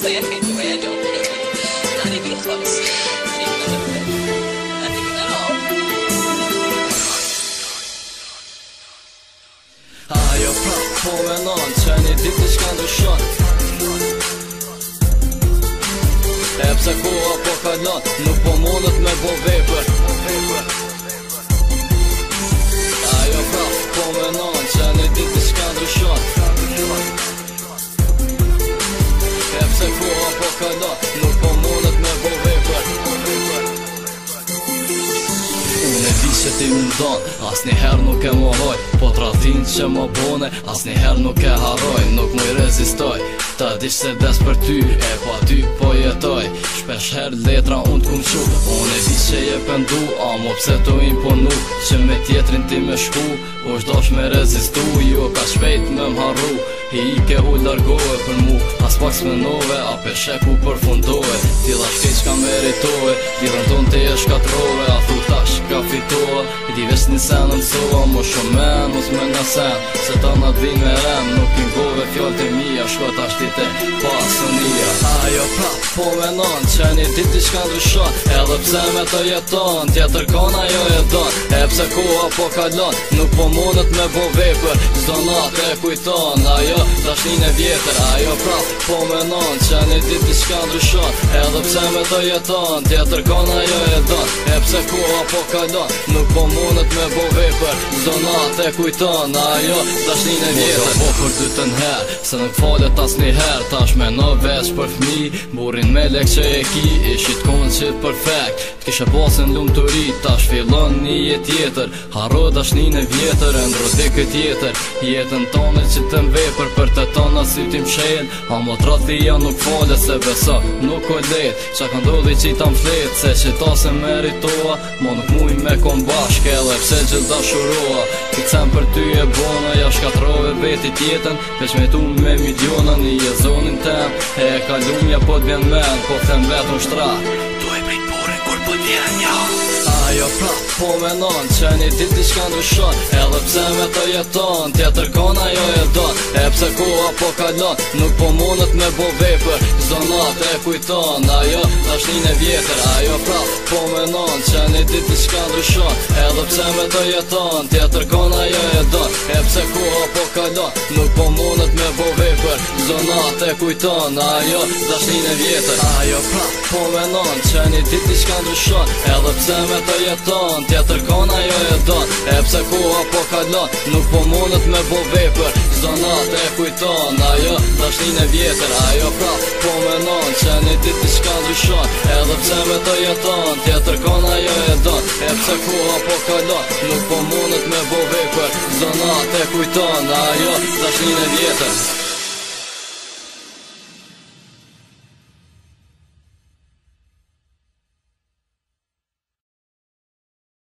stay at home the way I don't feel. Not even close. Not even a little bit. Not even at all. Ajo prap po menon që një ditë shka ndryshon. E pse koha po kalon, nuk po mundet me bo vepër. Ajo prap po menon që një ditë shka ndryshon. E pse koha po kalon, nuk po mundet me bo vepër. Unë e di që ti më ndon, as njëherë nuk e mohoj. Po t'radhin që më bone, as njëherë nuk e haroj. Nuk më i rezistoj, ta dish se des për ty, e pa ty po jetoj. Shpesh her letra unë t'kum qu, unë e di që je pëndu, amo pse t'u imponu, që me tjetrin ti me shku, u shdosh me rezistu, jo ka shpejt me m'harru. I ke u largohe për mu, as pak s'menove, a pesheku përfundohe. Tila shkej qka meritohe, lidhën ton te e shkatrove, a thu tash ka fitohe. I di vesh një sen në mësoha, mo shumë men, mos me në sen, se ta në t'vin me ren, nuk i ngove fjall të mija, shko tash tite pasënia. Ajo prap po menon që një dit i shka ndryshon, edhe pse me të jeton, tjetër kon ajo jeton. E pse koha po kalon, nuk po mundet me bo vepër, zdo nat e kujton, ajo dashnin e vjetër. Ajo prap po menon që një dit i shka ndryshon, edhe pse me të jeton, tjetër kon ajo jeton. E pse koha po kalon, nuk po mundet me bo vepër, zdo nat e kujton, ajo dashnin e vjetër. Po për dytën her, se nuk falet as një her, tash me në vesh për fmi, burin me lek që e ki, ishit konë qit perfekt. T'kishe pasin lumë të ri, tash fillon një jet tjetër, haro dashnin e vjetër, e ndroti kët jetër. Jetën tonë që të mbepër, për të tonë si t'im shen, amo t'rathia nuk fale, se beso nuk o let, qa ka ndodhi që i tam flet, se që ta se meritoa, mo nuk muj me kon bashk, edhe pse gjithë dashuroa. Ki cem për ty e bona, ja shkatrove veti tjetën, veç me tu me milionën, i e zonin tem, e kalumja po t'bjen men, po them vetën shtrat, tu e prit pore kur po t'vjen ja. Ajo prap po menon që një dit i shka ndryshon, edhe pse me të jeton, tjetër kon ajo jeton. E pse koha po kalon, nuk po mundet me bo vepër, zdo nat e kujton, ajo dashnin e vjetër. Ajo prap po menon që një dit i shka ndryshon, edhe pse me të jeton, tjetër kon ajo jeton. E pse koha po kalon, nuk po mundet me bo vepër, zdo nat e kujton, ajo dashnin e vjetër. Ajo prap po menon që një dit i shka ndryshon, edhe pse me të jeton, tjetër kon ajo jeton. E pse koha po kalon, nuk po mundet me bo vepër, zdo nat e kujton, ajo dashnin e vjetër. Ajo prap po menon që një dit i shka ndryshon, edhe pse me të jeton, tjetër kon ajo jeton. E pse koha po kalon, nuk po mundet me bo vepër, zdo nat e kujton, ajo dashnin e vjetër.